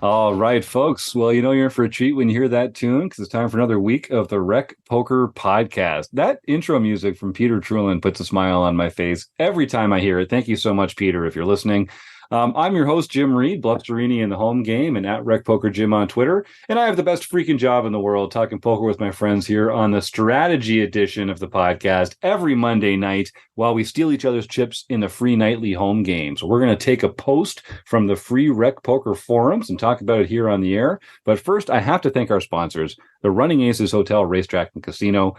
All right, folks. Well, you know you're in for a treat when you hear that tune because it's time for another week of the Rec Poker Podcast. That intro music from Peter Trulin puts a smile on my face every time I hear it. Thank you so much, Peter, if you're listening. I'm your host, Jim Reed, Blusterini in the home game and at Rec Poker Jim on Twitter. And I have the best freaking job in the world talking poker with my friends here on the strategy edition of the podcast every Monday night while we steal each other's chips in the free nightly home games. We're going to take a post from the free Rec Poker forums and talk about it here on the air. But first, I have to thank our sponsors, the Running Aces Hotel, Racetrack, and Casino,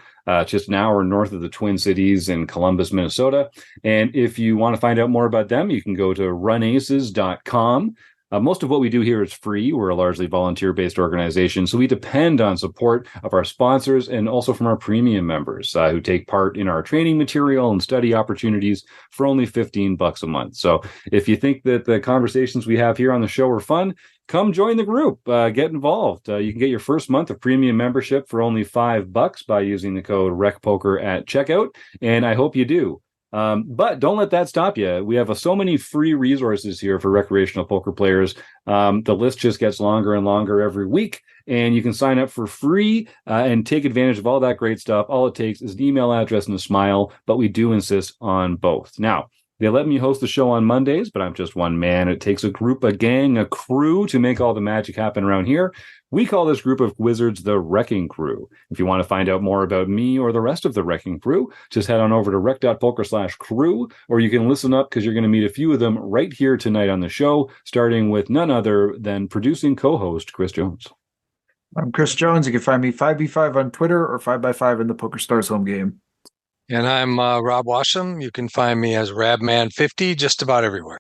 just an hour north of the Twin Cities in Columbus, Minnesota. And if you want to find out more about them, you can go to runaces.com. Most of what we do here is free. We're a largely volunteer-based organization, so we depend on support of our sponsors and also from our premium members who take part in our training material and study opportunities for only $15 a month. So if you think that the conversations we have here on the show are fun, come join the group. Get involved. You can get your first month of premium membership for only $5 by using the code RECPOKER at checkout, and I hope you do. But don't let that stop you. We have so many free resources here for recreational poker players. The list just gets longer and longer every week, and you can sign up for free and take advantage of all that great stuff. All it takes is an email address and a smile, but we do insist on both. Now, they let me host the show on Mondays, but I'm just one man. It takes a group, a gang, a crew to make all the magic happen around here. We call this group of wizards the Wrecking Crew. If you want to find out more about me or the rest of the Wrecking Crew, just head on over to rec.poker/crew, or you can listen up because you're going to meet a few of them right here tonight on the show, starting with none other than producing co-host Chris Jones. I'm Chris Jones. You can find me 5b5 on Twitter or 5x5 in the PokerStars home game. And I'm Rob Washam. You can find me as Rabman50 just about everywhere.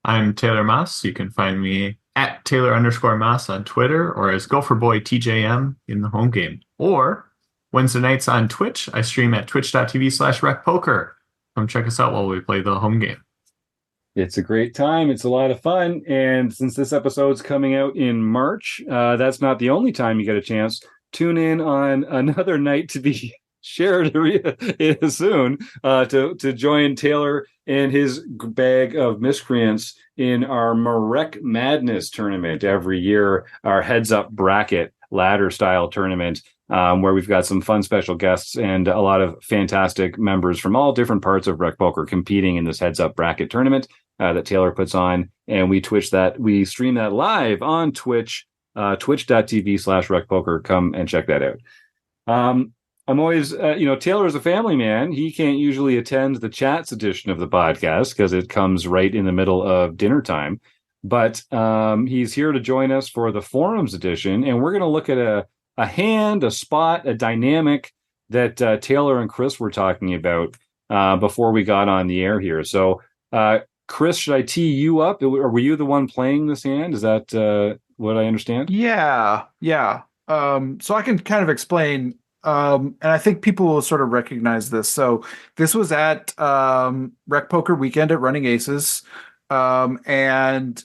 I'm Taylor Moss. You can find me at Taylor_Moss on Twitter or as Gopherboy TJM in the home game. Or Wednesday nights on Twitch, I stream at twitch.tv/recpoker. Come check us out while we play the home game. It's a great time. It's a lot of fun. And since this episode's coming out in March, that's not the only time you get a chance. Tune in on another night to be shared soon to join Taylor and his bag of miscreants in our Marek Madness tournament every year, our heads up bracket ladder style tournament, where we've got some fun special guests and a lot of fantastic members from all different parts of Rec Poker competing in this heads up bracket tournament that Taylor puts on. And we stream that live on Twitch, twitch.tv/recpoker. Come and check that out. I'm always, Taylor is a family man. He can't usually attend the chats edition of the podcast because it comes right in the middle of dinner time. But he's here to join us for the forums edition. And we're going to look at a hand, a spot, a dynamic that Taylor and Chris were talking about before we got on the air here. So, Chris, should I tee you up? Or were you the one playing this hand? Is that what I understand? Yeah. So I can kind of explain. And I think people will sort of recognize this. So this was at Rec Poker Weekend at Running Aces, and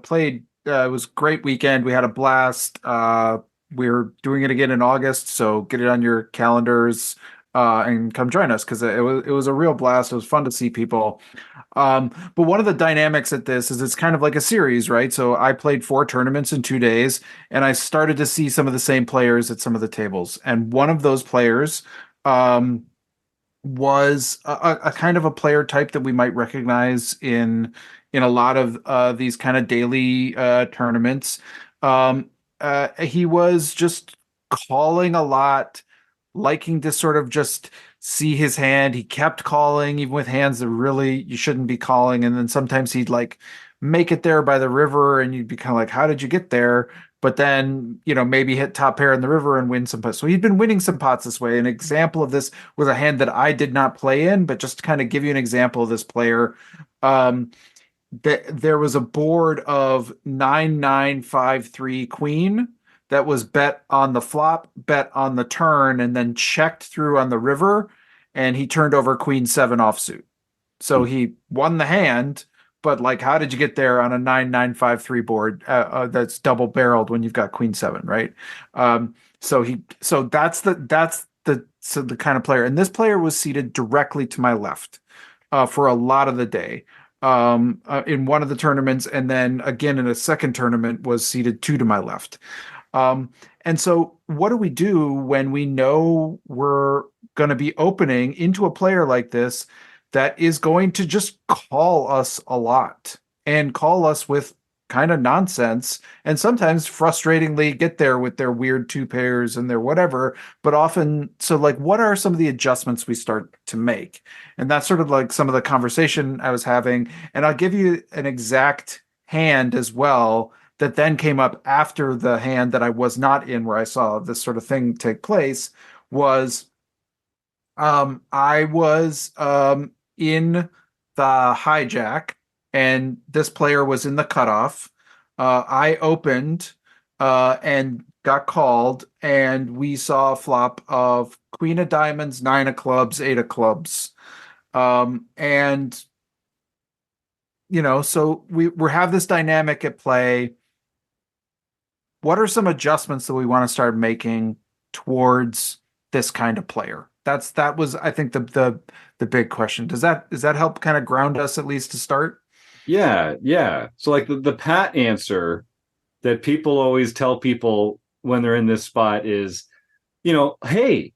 played. It was a great weekend. We had a blast. We're doing it again in August, so get it on your calendars and come join us because it was a real blast. It was fun to see people. But one of the dynamics at this is it's kind of like a series, right? So I played 4 tournaments in 2 days, and I started to see some of the same players at some of the tables. And one of those players was a kind of a player type that we might recognize in a lot of these kind of daily tournaments. He was just calling a lot, liking to sort of just see his hand. He kept calling, even with hands that really you shouldn't be calling. And then sometimes he'd like make it there by the river, and you'd be kind of like, how did you get there? But then, maybe hit top pair in the river and win some pots. So he'd been winning some pots this way. An example of this was a hand that I did not play in, but just to kind of give you an example of this player, there was a board of 9-9-5-3 queen that was bet on the flop, bet on the turn, and then checked through on the river, and he turned over queen 7 offsuit. So he won the hand, but like, how did you get there on a 9-9-5-3 board that's double barreled when you've got queen seven, right? So that's the kind of player, and this player was seated directly to my left for a lot of the day in one of the tournaments, and then again in a second tournament was seated two to my left. And so what do we do when we know we're going to be opening into a player like this that is going to just call us a lot and call us with kind of nonsense, and sometimes frustratingly get there with their weird two pairs and their whatever, but often, so like, what are some of the adjustments we start to make? And that's sort of like some of the conversation I was having. And I'll give you an exact hand as well that then came up after the hand that I was not in, where I saw this sort of thing take place. Was I was in the hijack, and this player was in the cutoff. I opened and got called, and we saw a flop of queen of diamonds, nine of clubs, eight of clubs. And, so we have this dynamic at play. What are some adjustments that we want to start making towards this kind of player? That was, I think, the big question. Does that help kind of ground us at least to start? Yeah. So like the pat answer that people always tell people when they're in this spot is, hey,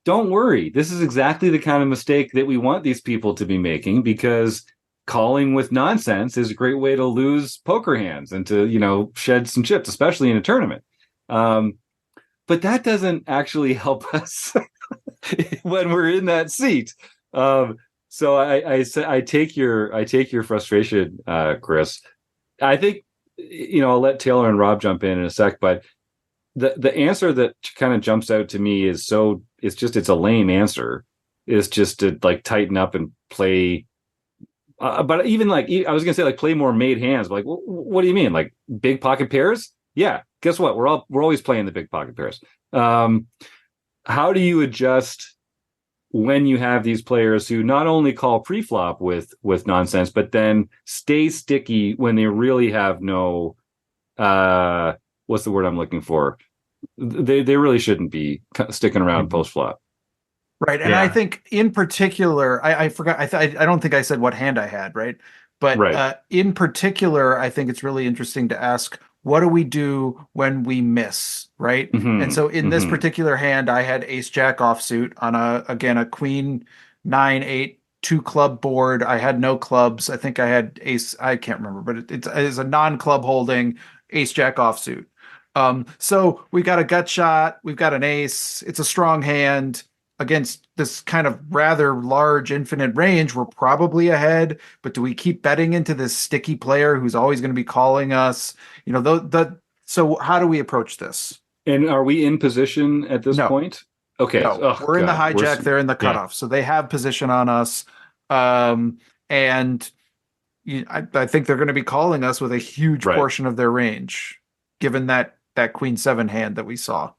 don't worry. This is exactly the kind of mistake that we want these people to be making, because calling with nonsense is a great way to lose poker hands and to, shed some chips, especially in a tournament. But that doesn't actually help us when we're in that seat. So I take your frustration, Chris. I think, I'll let Taylor and Rob jump in a sec, but the answer that kind of jumps out to me is it's a lame answer. Is just to like tighten up and play. But even like, I was gonna say like play more made hands. But like, what do you mean? Like big pocket pairs? Yeah. Guess what? We're always playing the big pocket pairs. How do you adjust when you have these players who not only call pre-flop with nonsense, but then stay sticky when they really have no, what's the word I'm looking for? They really shouldn't be sticking around post-flop. Right. And I think in particular, I forgot, I don't think I said what hand I had, right? But right. In particular, I think it's really interesting to ask, what do we do when we miss, right? Mm-hmm. And so in this particular hand, I had ace jack offsuit on a queen 9-8 two club board. I had no clubs. I think I had ace, I can't remember, but it's a non-club holding ace jack offsuit. So we got a gut shot, we've got an ace, it's a strong hand against this kind of rather large infinite range. We're probably ahead, but do we keep betting into this sticky player who's always going to be calling us? So how do we approach this? And are we in position at this point? Okay. No, we're in the hijack. They're in the cutoff. Yeah. So they have position on us. And I think they're going to be calling us with a huge portion of their range, given that queen seven hand that we saw.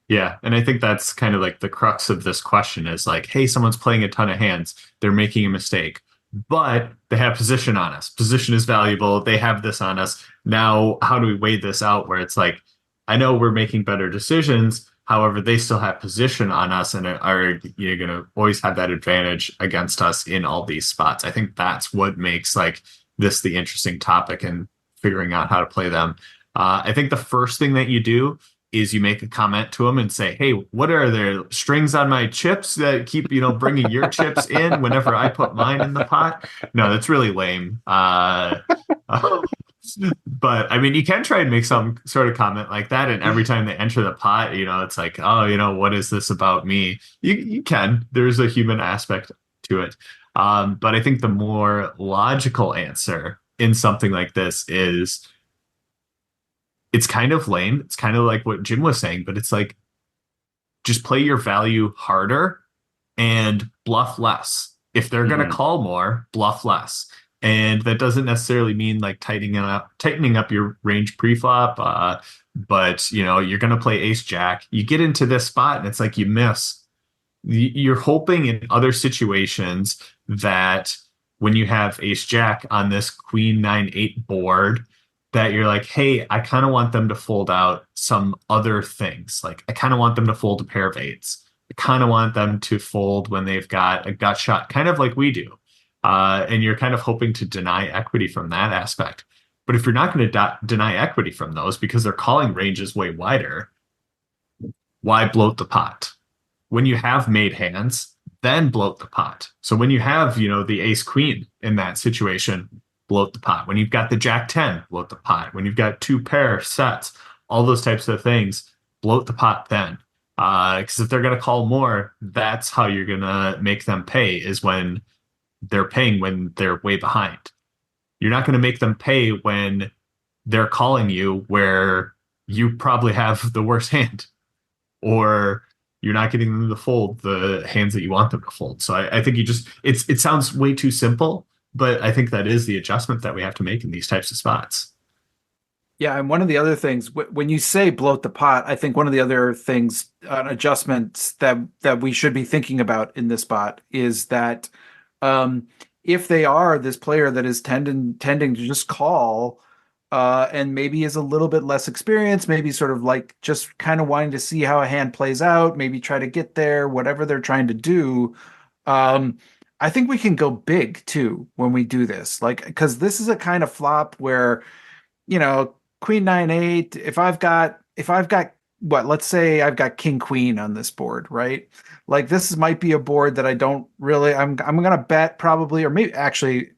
Yeah, and I think that's kind of like the crux of this question is like, hey, someone's playing a ton of hands. They're making a mistake, but they have position on us. Position is valuable. They have this on us. Now, how do we weigh this out where it's like, I know we're making better decisions. However, they still have position on us and are going to always have that advantage against us in all these spots. I think that's what makes like this the interesting topic and figuring out how to play them. I think the first thing that you do is you make a comment to them and say, hey, what are there strings on my chips that keep, bringing your chips in whenever I put mine in the pot? No, that's really lame. But I mean, you can try and make some sort of comment like that. And every time they enter the pot, it's like, oh, what is this about me? You can. There's a human aspect to it. But I think the more logical answer in something like this is, it's kind of lame. It's kind of like what Jim was saying, but it's like, just play your value harder and bluff less. If they're going to call more, bluff less. And that doesn't necessarily mean like tightening up your range pre-flop. But you're going to play ace jack. You get into this spot and it's like you miss. You're hoping in other situations that when you have ace jack on this queen 9-8 board that you're like, hey, I kind of want them to fold out some other things. Like I kind of want them to fold a pair of eights. I kind of want them to fold when they've got a gut shot, kind of like we do. And you're kind of hoping to deny equity from that aspect. But if you're not going to deny equity from those because their calling range is way wider, why bloat the pot? When you have made hands, then bloat the pot. So when you have, the ace queen in that situation, bloat the pot. When you've got the jack 10, bloat the pot. When you've got two pair sets, all those types of things, bloat the pot then. Because if they're going to call more, that's how you're going to make them pay, is when they're paying when they're way behind. You're not going to make them pay when they're calling you where you probably have the worst hand, or you're not getting them to fold the hands that you want them to fold. So I think it sounds way too simple, but I think that is the adjustment that we have to make in these types of spots. Yeah, and one of the other things, when you say bloat the pot, I think one of the other things, adjustments that we should be thinking about in this spot is that if they are this player that is tending to just call, and maybe is a little bit less experienced, maybe sort of like just kind of wanting to see how a hand plays out, maybe try to get there, whatever they're trying to do. I think we can go big too when we do this, like, because this is a kind of flop where, queen 9-8. If I've got what, let's say I've got king queen on this board, right? Like this might be a board that I don't really. I'm gonna bet probably, or maybe actually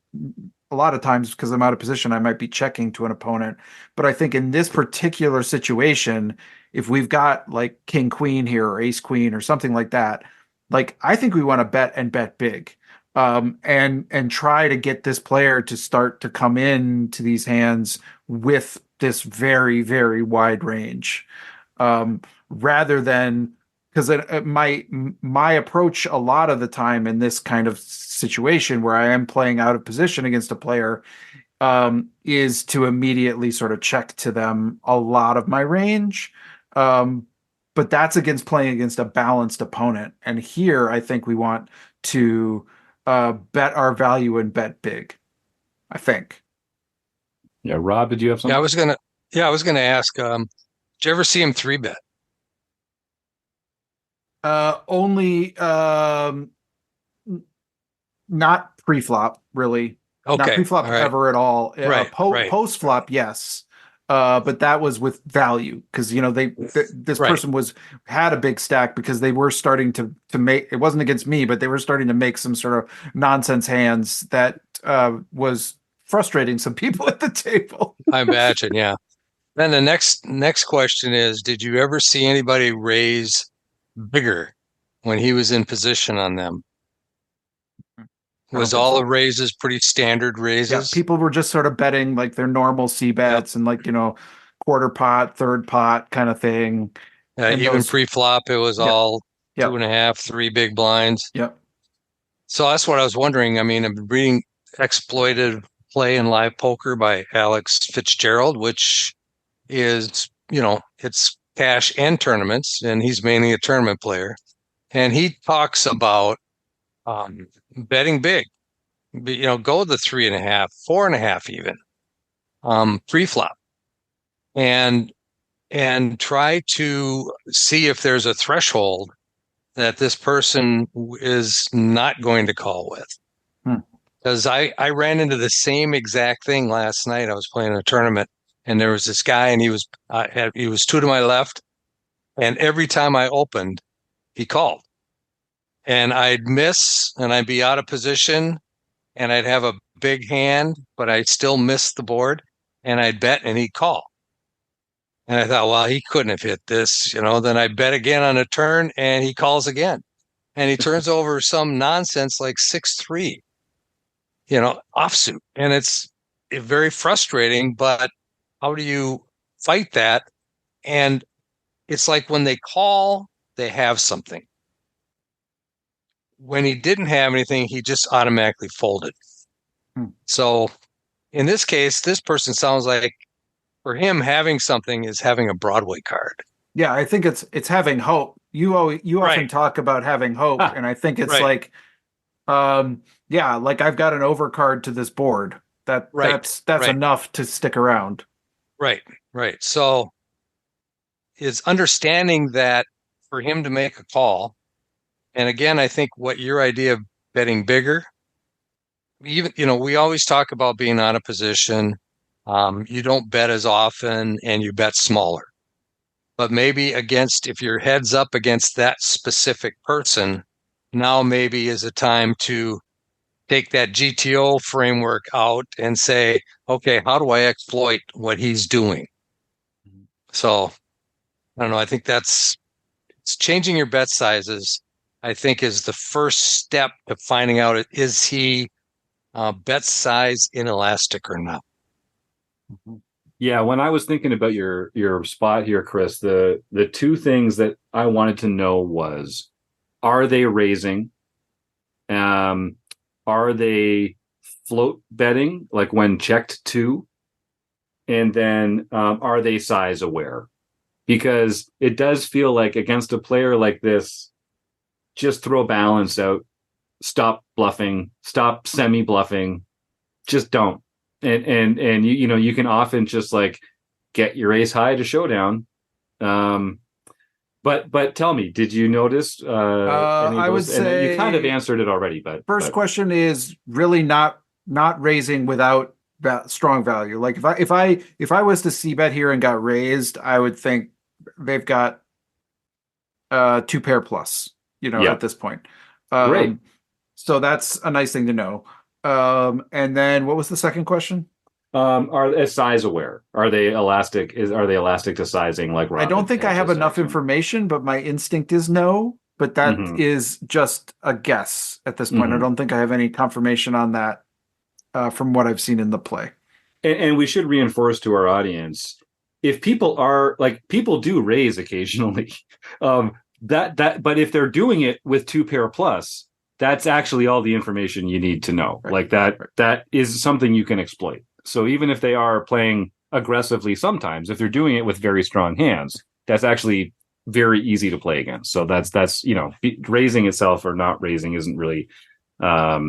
a lot of times because I'm out of position, I might be checking to an opponent. But I think in this particular situation, if we've got like king queen here or ace queen or something like that, like I think we want to bet big, and try to get this player to start to come in to these hands with this very, very wide range, rather than, because my approach a lot of the time in this kind of situation where I am playing out of position against a player, is to immediately sort of check to them a lot of my range. But that's against playing against a balanced opponent. And here I think we want to bet our value and bet big, I think. Yeah, Rob, did you have something? I was gonna ask, did you ever see him 3-bet? Only not pre-flop, really. Okay, Not pre-flop all right. ever at all. Right, right. Post-flop, yes. But that was with value because this Right. person had a big stack because they were starting to make, it wasn't against me, but they were starting to make some sort of nonsense hands that was frustrating some people at the table. I imagine, yeah. Then the next question is, did you ever see anybody raise bigger when he was in position on them? Was all the raises pretty standard raises? Yeah, people were just sort of betting like their normal C bets and like, quarter pot, third pot kind of thing. Even pre-flop, it was all 2.5, 3 big blinds. Yep. So that's what I was wondering. I mean, I've been reading Exploited Play in Live Poker by Alex Fitzgerald, which is, it's cash and tournaments, and he's mainly a tournament player. And he talks about betting big, go the 3.5, 4.5 even, pre-flop, and try to see if there's a threshold that this person is not going to call with. Because I ran into the same exact thing last night. I was playing a tournament, and there was this guy, and he was 2 to my left, and every time I opened, he called. And I'd miss, and I'd be out of position, and I'd have a big hand, but I'd still miss the board, and I'd bet, and he'd call. And I thought, well, he couldn't have hit this, Then I bet again on a turn, and he calls again. And he turns over some nonsense like 6-3, offsuit. And it's very frustrating, but how do you fight that? And it's like when they call, they have something. When he didn't have anything, he just automatically folded. So in this case, this person sounds like for him, having something is having a Broadway card. Yeah, I think it's having hope. You often talk about having hope, and I think it's like, yeah, like I've got an overcard to this board. Right, That's right. enough to stick around. Right, right. So it's understanding that for him to make a call, and again, I think what your idea of betting bigger, even, we always talk about being out of position. You don't bet as often and you bet smaller. But maybe if your head's up against that specific person, now maybe is a time to take that GTO framework out and say, okay, how do I exploit what he's doing? So I don't know. I think it's changing your bet sizes, I think, is the first step to finding out, is he bet size inelastic or not? Yeah, when I was thinking about your spot here, Chris, the two things that I wanted to know was, are they raising? Are they float betting, like when checked to? And then are they size aware? Because it does feel like against a player like this, just throw balance out, stop bluffing, stop semi bluffing, just don't. And you can often just like get your ace high to showdown. But tell me, did you notice any of I would those? And you kind of say answered it already, but first question is really not raising without strong value. Like if I was to see bet here and got raised, I would think they've got 2 pair plus, Yeah. at this point. Great. So that's a nice thing to know. And then what was the second question? Are they size aware? Are they elastic? Are they elastic to sizing? Like I don't think I have enough information. information, but my instinct is no. But that is just a guess at this point. I don't think I have any confirmation on that from what I've seen in the play. And we should reinforce to our audience, if people are like, people do raise occasionally, but if they're doing it with 2 pair plus, that's actually all the information you need to know. Right. Like that is something you can exploit. So even if they are playing aggressively, sometimes if they're doing it with very strong hands, that's actually very easy to play against. So that's raising itself or not raising isn't really a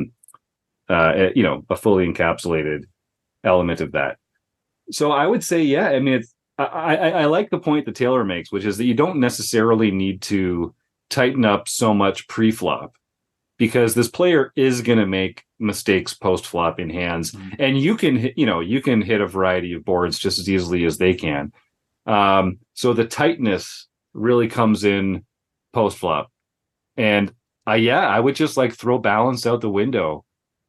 fully encapsulated element of that. So I would say, yeah, I mean, I like the point that Taylor makes, which is that you don't necessarily need to tighten up so much pre-flop, because this player is going to make mistakes post-flop in hands, and you can hit a variety of boards just as easily as they can. So the tightness really comes in post-flop, and I would just like throw balance out the window.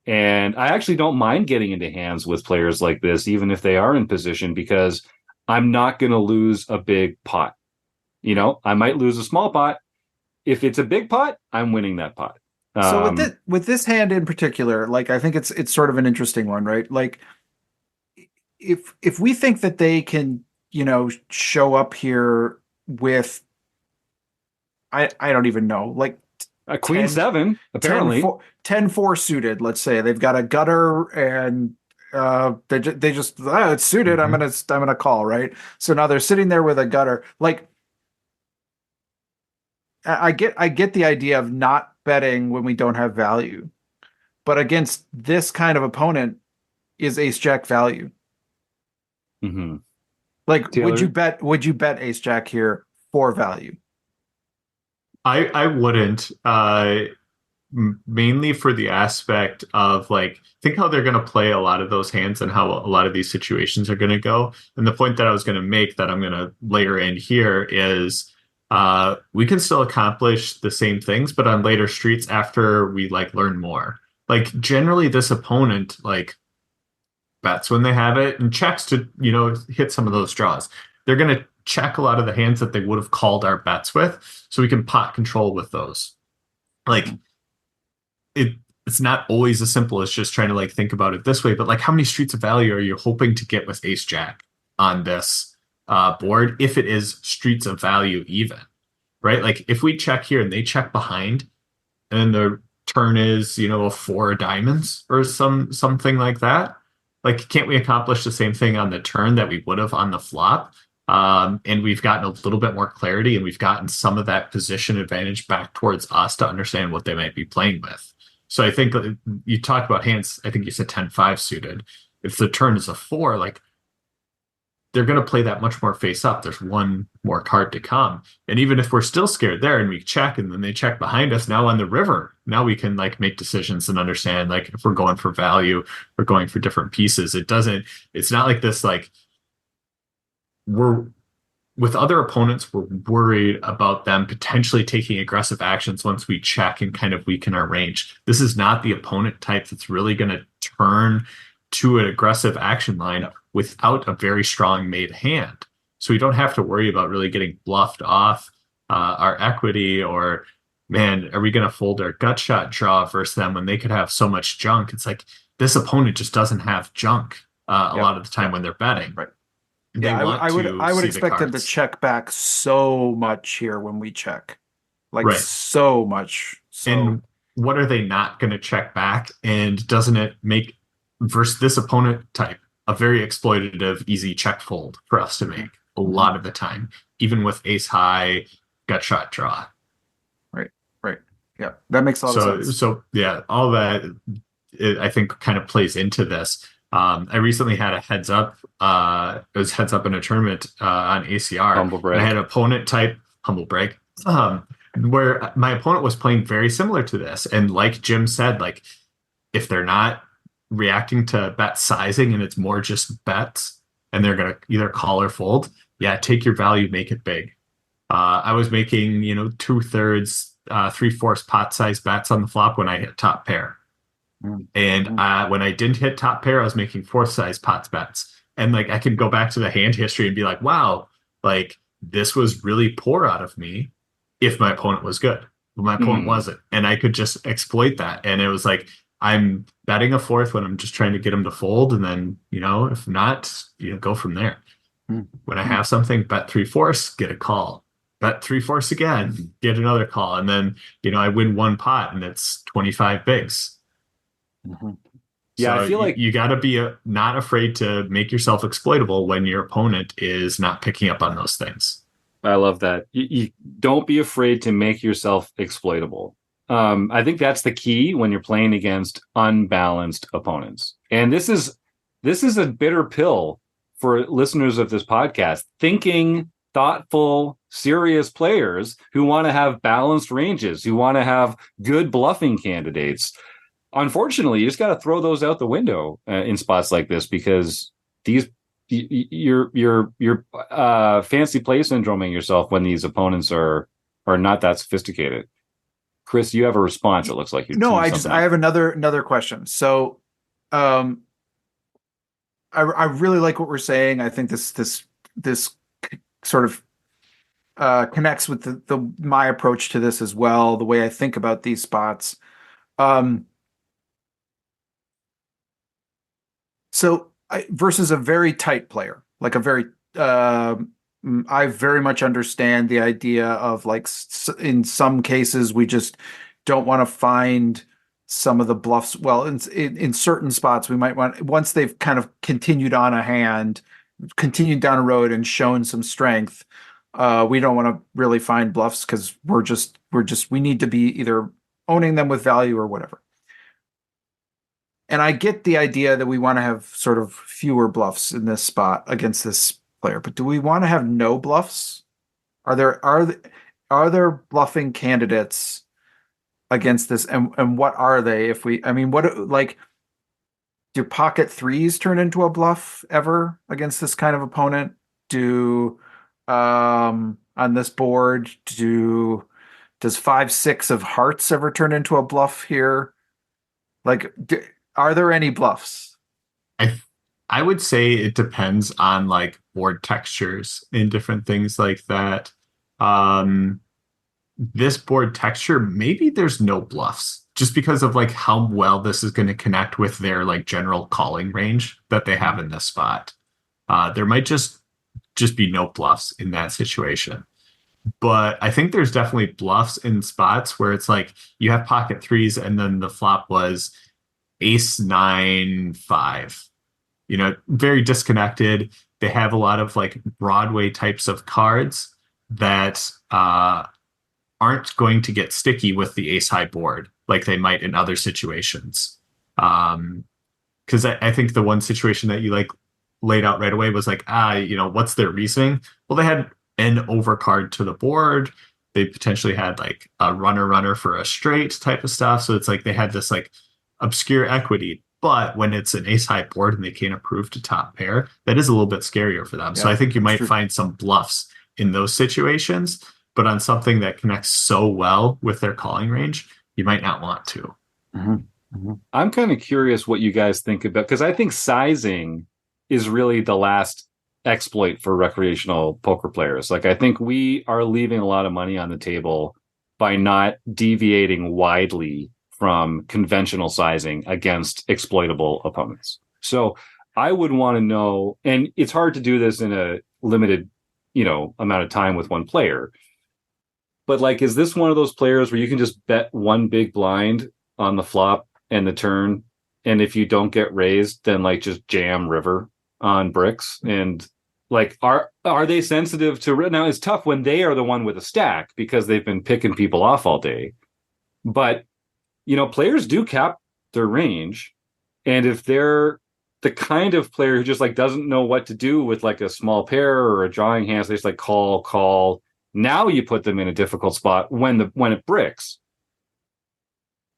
And I actually don't mind getting into hands with players like this, even if they are in position, because I'm not going to lose a big pot. I might lose a small pot. If it's a big pot, I'm winning that pot. So with this hand in particular, like I think it's sort of an interesting one, right? Like if we think that they can, show up here with I don't even know, like a queen 7, apparently 10-4 suited. Let's say they've got a gutter and they just it's suited. I'm gonna call, right? So now they're sitting there with a gutter. Like I get the idea of not betting when we don't have value, but against this kind of opponent, is ace jack value? Mm-hmm. Like, Taylor? would you bet ace jack here for value? I wouldn't, mainly for the aspect of like, think how they're going to play a lot of those hands and how a lot of these situations are going to go. And the point that I was going to make that I'm going to layer in here is we can still accomplish the same things, but on later streets after we like learn more. Like generally this opponent like bets when they have it and checks to, hit some of those draws. They're going to check a lot of the hands that they would have called our bets with, so we can pot control with those. Like it's not always as simple as just trying to like think about it this way, but like how many streets of value are you hoping to get with ace jack on this board, if it is streets of value even, right? Like if we check here and they check behind and the turn is, a 4 of diamonds or something like that, like can't we accomplish the same thing on the turn that we would have on the flop? And we've gotten a little bit more clarity, and we've gotten some of that position advantage back towards us to understand what they might be playing with. So I think you talk about hands, I think you said 10-5 suited. If the turn is a 4, like they're going to play that much more face up. There's one more card to come. And even if we're still scared there and we check and then they check behind us now on the river, now we can like make decisions and understand like if we're going for value, we're going for different pieces. It's not like this, like we're with other opponents, we're worried about them potentially taking aggressive actions once we check and kind of weaken our range. This is not the opponent type that's really going to turn to an aggressive action line without a very strong made hand. So we don't have to worry about really getting bluffed off our equity or, man, are we going to fold our gut shot draw versus them when they could have so much junk? It's like this opponent just doesn't have junk a lot of the time when they're betting. Right. They I would expect them to check back so much here when we check, like so much. So. And what are they not going to check back? And doesn't it make versus this opponent type a very exploitative, easy check fold for us to make a lot of the time, even with ace high gut shot draw. Right. Yeah, that makes a lot of sense. So yeah, all that I think kind of plays into this. I recently had a heads up. It was heads up in a tournament on ACR. Humble break. And I had an opponent type humble break, where my opponent was playing very similar to this. And like Jim said, like if they're not reacting to bet sizing and it's more just bets, and they're gonna either call or fold, yeah, take your value, make it big. I was making 2/3, 3/4 pot size bets on the flop when I hit top pair. And when I didn't hit top pair, I was making 4th size pots bets. And like I can go back to the hand history and be like, wow, like this was really poor out of me if my opponent was good. But my opponent wasn't. And I could just exploit that. And it was like, I'm betting a 4th when I'm just trying to get him to fold. And then, if not, go from there. When I have something, bet 3/4, get a call. Bet 3/4 again, get another call. And then, I win one pot and it's 25 bigs. Yeah, So I feel like you got to be not afraid to make yourself exploitable when your opponent is not picking up on those things. I love that. You don't be afraid to make yourself exploitable. I think that's the key when you're playing against unbalanced opponents. And this is a bitter pill for listeners of this podcast. Thinking, thoughtful, serious players who want to have balanced ranges, who want to have good bluffing candidates. Unfortunately, you just got to throw those out the window in spots like this, because you're fancy play syndroming yourself when these opponents are not that sophisticated. Chris, you have a response. It looks like you. No, I have another question. So, I really like what we're saying. I think this sort of connects with my approach to this as well. The way I think about these spots. So versus a very tight player, like a very, I very much understand the idea of like in some cases we just don't want to find some of the bluffs. Well, in certain spots we might want, once they've kind of continued on a hand, continued down a road and shown some strength, we don't want to really find bluffs because we need to be either owning them with value or whatever. And I get the idea that we want to have sort of fewer bluffs in this spot against this player, but do we want to have no bluffs? Are there bluffing candidates against this, and what are they? Do pocket threes turn into a bluff ever against this kind of opponent? On this board, does 5-6 of hearts ever turn into a bluff here? Are there any bluffs? I would say it depends on like board textures and different things like that. This board texture, maybe there's no bluffs just because of like how well this is going to connect with their like general calling range that they have in this spot. There might just be no bluffs in that situation. But I think there's definitely bluffs in spots where it's like you have pocket threes and then the flop was ace 9-5, very disconnected. They have a lot of like Broadway types of cards that are aren't going to get sticky with the ace high board like they might in other situations. Because I think the one situation that you like laid out right away was like, what's their reasoning? Well, they had an overcard to the board. They potentially had like a runner for a straight type of stuff. So it's like they had this like obscure equity. But when it's an ace high board and they can't approve to top pair, that is a little bit scarier for them. So I think you might find some bluffs in those situations, but on something that connects so well with their calling range, you might not want to. Mm-hmm. Mm-hmm. I'm kind of curious what you guys think about, because I think sizing is really the last exploit for recreational poker players. Like, I think we are leaving a lot of money on the table by not deviating widely from conventional sizing against exploitable opponents. So I would want to know, and it's hard to do this in a limited, amount of time with one player. But like, is this one of those players where you can just bet one big blind on the flop and the turn, and if you don't get raised, then like just jam river on bricks? And like, are they sensitive to now? It's tough when they are the one with a stack because they've been picking people off all day. But players do cap their range, and if they're the kind of player who just like doesn't know what to do with like a small pair or a drawing hand, so they just like call. Now you put them in a difficult spot when it bricks.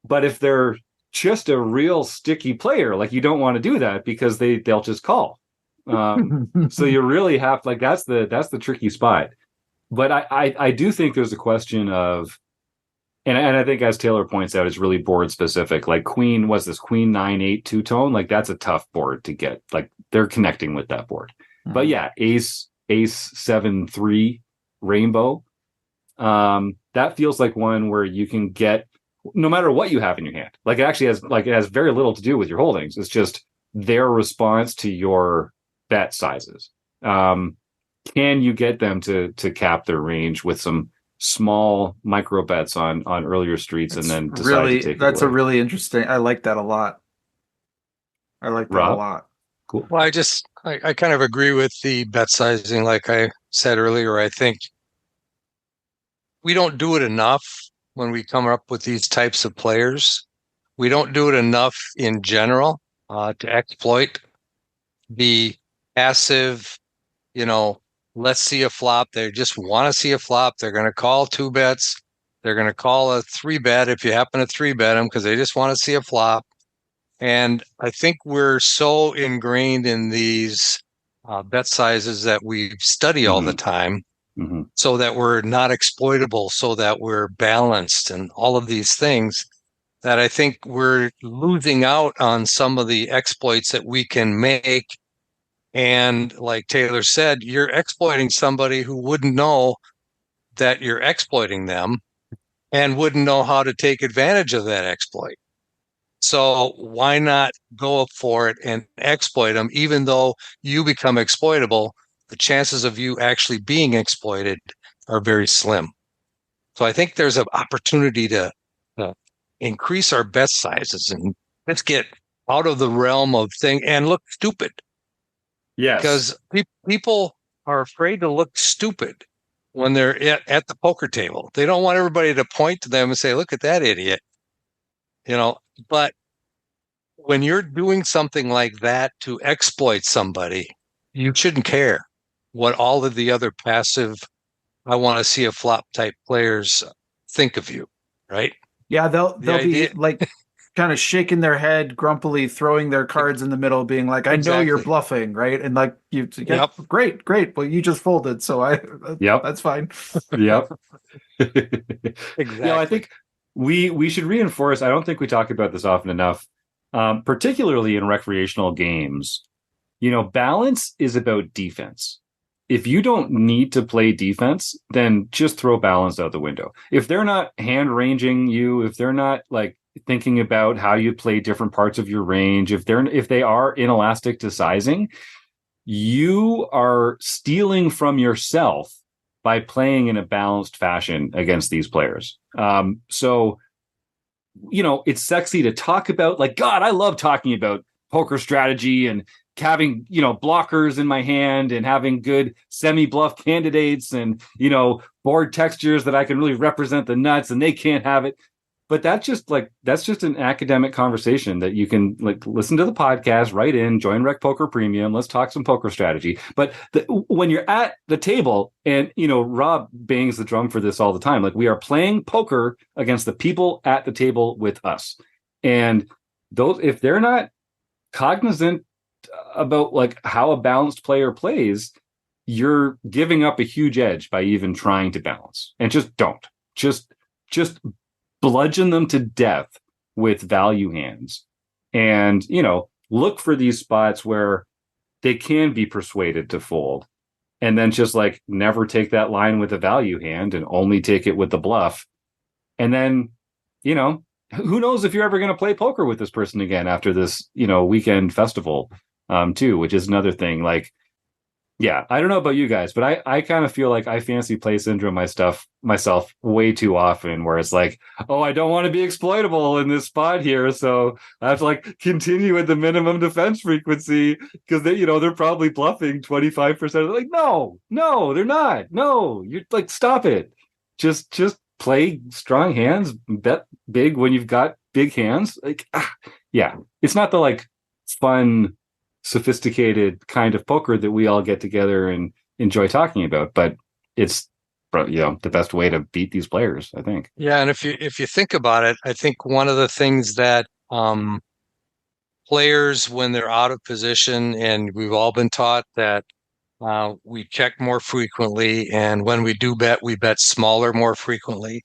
But if they're just a real sticky player, like, you don't want to do that because they'll just call. So you really have, like, that's the tricky spot. But I do think there's a question of, and I think, as Taylor points out, it's really board specific. Like queen 9-8 two-tone, like that's a tough board to get. Like, they're connecting with that board. Mm-hmm. But yeah, ace 7-3 rainbow, that feels like one where you can get no matter what you have in your hand. Like, it actually has very little to do with your holdings. It's just their response to your bet sizes. Can you get them to cap their range with some small micro bets on earlier streets, and then decide to take that's it away? a really interesting. I like that a lot. Rob? Cool. Well, I kind of agree with the bet sizing. Like I said earlier, I think we don't do it enough when we come up with these types of players. We don't do it enough in general to exploit the passive, let's see a flop. They just want to see a flop. They're going to call 2 bets. They're going to call a 3 bet if you happen to 3 bet them because they just want to see a flop. And I think we're so ingrained in these bet sizes that we study all the time, so that we're not exploitable, so that we're balanced and all of these things, that I think we're losing out on some of the exploits that we can make. And like Taylor said, you're exploiting somebody who wouldn't know that you're exploiting them and wouldn't know how to take advantage of that exploit. So why not go for it and exploit them? Even though you become exploitable, the chances of you actually being exploited are very slim. So I think there's an opportunity to increase our bet sizes and let's get out of the realm of thing and look stupid. Yes. Because people are afraid to look stupid when they're at the poker table. They don't want everybody to point to them and say, look at that idiot. But when you're doing something like that to exploit somebody, you shouldn't care what all of the other passive, I want to see a flop type players think of you, right? Yeah, they'll be like kind of shaking their head grumpily, throwing their cards in the middle, being like, I know you're bluffing, right? And like, great. Well, you just folded, so that's fine. Yep. Exactly. I think we should reinforce, I don't think we talk about this often enough, particularly in recreational games. Balance is about defense. If you don't need to play defense, then just throw balance out the window. If they're not hand ranging you, if they're not like thinking about how you play different parts of your range, if they are inelastic to sizing, you are stealing from yourself by playing in a balanced fashion against these players. So it's sexy to talk about, like, God, I love talking about poker strategy and having, blockers in my hand and having good semi-bluff candidates and, board textures that I can really represent the nuts and they can't have it. But that's just an academic conversation that you can listen to the podcast, write in, join Rec Poker Premium. Let's talk some poker strategy. But when you're at the table, and Rob bangs the drum for this all the time, we are playing poker against the people at the table with us, and those, if they're not cognizant about how a balanced player plays, you're giving up a huge edge by even trying to balance. And just bludgeon them to death with value hands, and look for these spots where they can be persuaded to fold, and then just never take that line with a value hand and only take it with the bluff. And then who knows if you're ever going to play poker with this person again after this weekend festival too, which is another thing. Yeah, I don't know about you guys, but I kind of feel like I fancy play syndrome myself way too often, where it's oh, I don't want to be exploitable in this spot here, so I have to continue at the minimum defense frequency because they're probably bluffing 25%. No, they're not. No, you're stop it. Just play strong hands, bet big when you've got big hands. Yeah, it's not the fun, sophisticated kind of poker that we all get together and enjoy talking about, but it's the best way to beat these players, I think. Yeah, and if you think about it, I think one of the things that players, when they're out of position, and we've all been taught that we check more frequently, and when we do bet, we bet smaller more frequently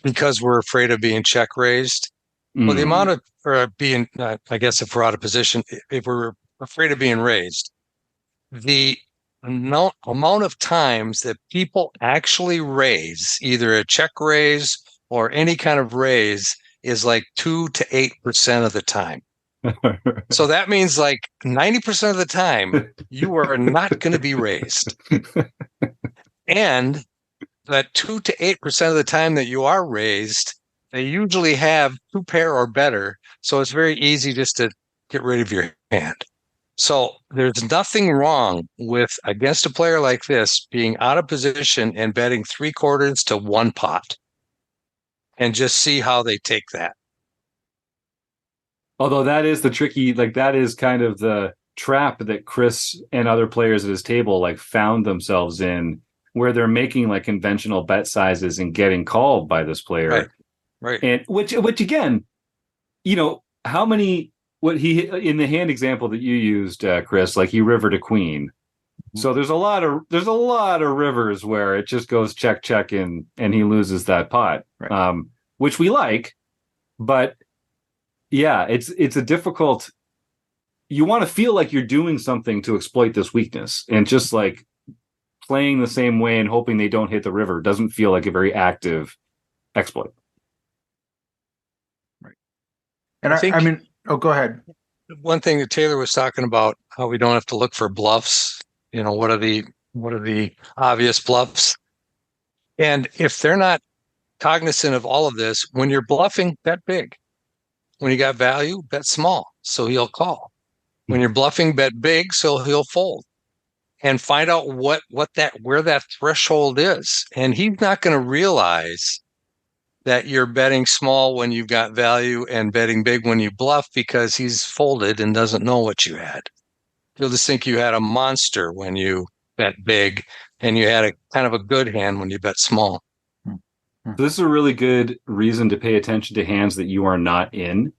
because we're afraid of being check raised. Well, the amount of being, I guess, if we're out of position, if we're afraid of being raised, the amount of times that people actually raise, either a check raise or any kind of raise, is 2 to 8% of the time. So that means 90% of the time you are not going to be raised, and that 2 to 8% of the time that you are raised, they usually have 2 pair or better, so it's very easy just to get rid of your hand. So there's nothing wrong with, against a player like this, being out of position and betting 3/4 to 1 pot, and just see how they take that. Although that is the tricky, that is kind of the trap that Chris and other players at his table found themselves in, where they're making conventional bet sizes and getting called by this player. Right. And which again, how many, what he, in the hand example that you used, Chris, he rivered a queen. Mm-hmm. So there's a lot of rivers where it just goes check, check, and he loses that pot, right. Which we like, but yeah, it's a difficult, you want to feel like you're doing something to exploit this weakness, and just playing the same way and hoping they don't hit the river doesn't feel like a very active exploit. And I mean, go ahead. One thing that Taylor was talking about, how we don't have to look for bluffs. What are the obvious bluffs? And if they're not cognizant of all of this, when you're bluffing, bet big. When you got value, bet small, so he'll call. When you're bluffing, bet big, so he'll fold. And find out where that threshold is. And he's not going to realize that you're betting small when you've got value and betting big when you bluff, because he's folded and doesn't know what you had. He'll just think you had a monster when you bet big, and you had a kind of a good hand when you bet small. This is a really good reason to pay attention to hands that you are not in,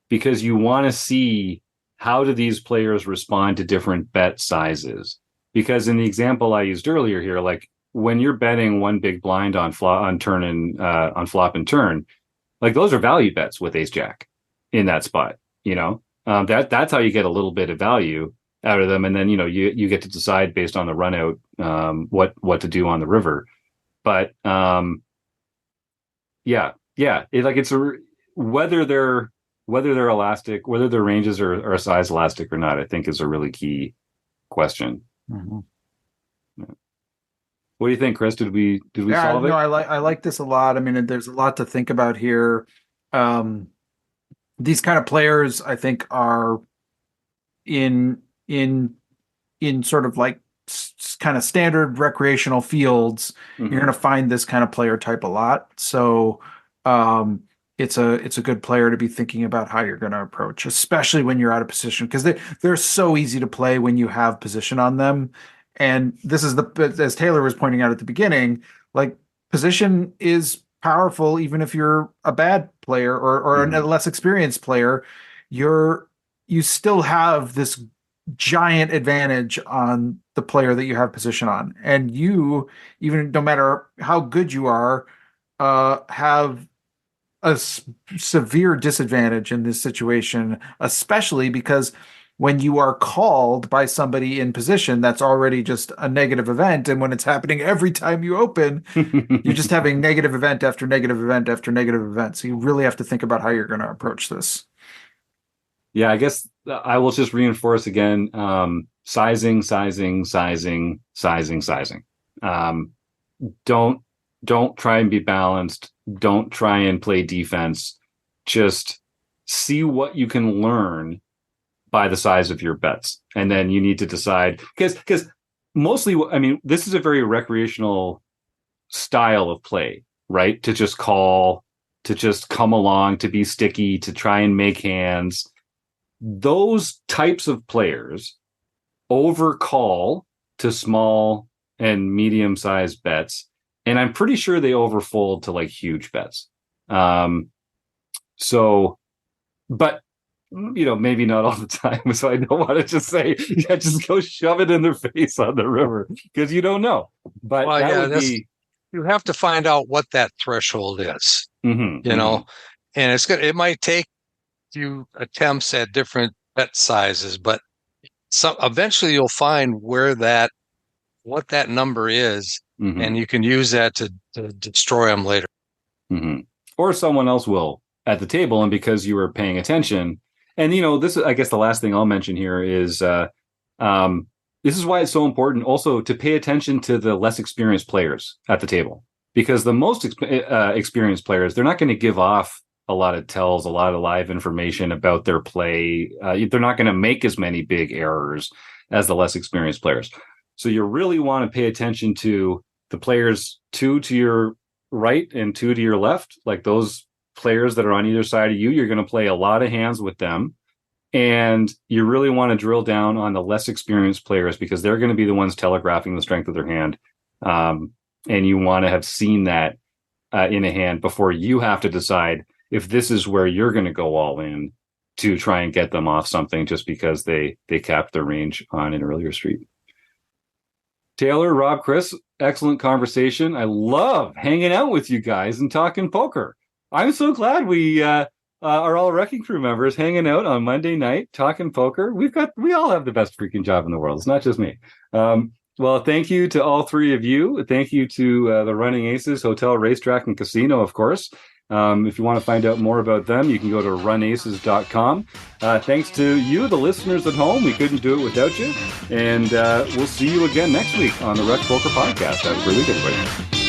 because you want to see how do these players respond to different bet sizes. Because in the example I used earlier here, when you're betting one big blind on flop and turn, those are value bets with ace jack in that spot. That's how you get a little bit of value out of them, and then you get to decide based on the run out what to do on the river. But it's whether they're elastic, whether their ranges are size elastic or not, I think is a really key question. Mm-hmm. What do you think, Chris? Did we solve it? No, I like this a lot. I mean, there's a lot to think about here. These kind of players, I think, are, in sort of like kind of standard recreational fields, you're going to find this kind of player type a lot. So it's a good player to be thinking about how you're going to approach, especially when you're out of position, because they're so easy to play when you have position on them. And this is as Taylor was pointing out at the beginning, like position is powerful even if you're a bad player or a less experienced player. You still have this giant advantage on the player that you have position on, and you, even no matter how good you are, have a severe disadvantage in this situation, especially because when you are called by somebody in position, that's already just a negative event. And when it's happening every time you open, you're just having negative event after negative event after negative event. So you really have to think about how you're going to approach this. Yeah, I guess I will just reinforce again, sizing. Don't try and be balanced. Don't try and play defense. Just see what you can learn by the size of your bets. And then you need to decide, because mostly, I mean, this is a very recreational style of play, right? To just call, to just come along, to be sticky, to try and make hands. Those types of players overcall to small and medium-sized bets, and I'm pretty sure they overfold to like huge bets. But maybe not all the time. So I don't want to just say, yeah, just go shove it in their face on the river, because you don't know. But you have to find out what that threshold is. And it might take few attempts at different bet sizes, but eventually you'll find what that number is, and you can use that to destroy them later. Or someone else will at the table, and because you were paying attention. And this is, I guess, the last thing I'll mention here is this is why it's so important also to pay attention to the less experienced players at the table, because the most experienced players, they're not going to give off a lot of tells, a lot of live information about their play. They're not going to make as many big errors as the less experienced players. So you really want to pay attention to the players 2 to your right and 2 to your left, like those players that are on either side of you. You're going to play a lot of hands with them. And you really want to drill down on the less experienced players, because they're going to be the ones telegraphing the strength of their hand. And you want to have seen that in a hand before you have to decide if this is where you're going to go all in to try and get them off something just because they capped their range on an earlier street. Taylor, Rob, Chris, excellent conversation. I love hanging out with you guys and talking poker. I'm so glad we are all Wrecking Crew members hanging out on Monday night talking poker. We all have the best freaking job in the world. It's not just me. Well, thank you to all three of you. Thank you to the Running Aces Hotel, Racetrack, and Casino, of course. If you want to find out more about them, you can go to runaces.com. Thanks to you, the listeners at home. We couldn't do it without you. And we'll see you again next week on the Rec Poker Podcast. Have a really good week.